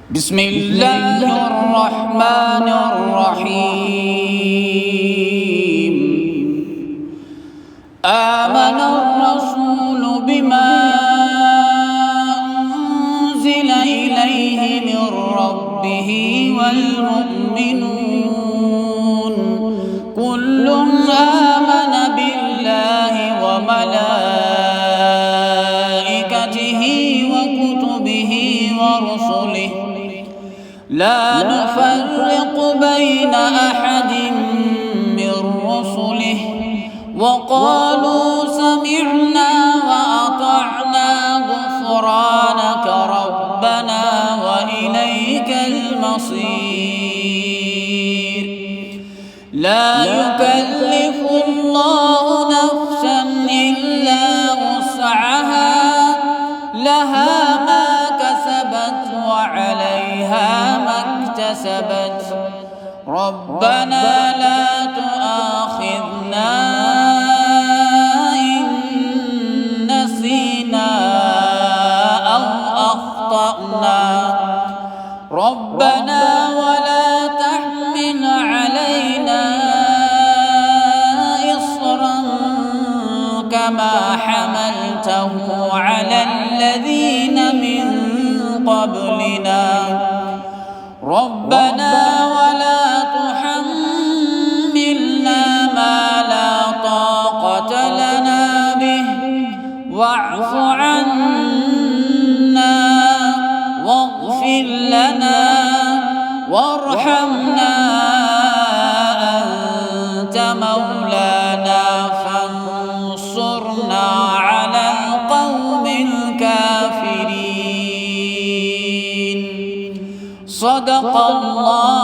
بسم الله الرحمن الرحيم. آمن الرسول بما أنزل إليه من ربه والمؤمنون كل آمن بالله وملائكته وكتبه ورسله لا نفرق بين أحد من رسله وقالوا سمعنا وأطعنا غفرانك ربنا وإليك المصير. لا يكلف الله نفسا إلا وسعها لها ما كسبت وعليها ما اكتسبت ربنا لا تؤاخذنا إن نسينا أو أخطأنا ربنا ولا تحمل علينا إصرا كما حملته على الذين من قبلنا ربنا ولا تحملنا ما لا طاقة لنا به واعف عنا واغفر لنا وارحمنا أنت مولانا فانصرنا على القوم الكافرين. صدق الله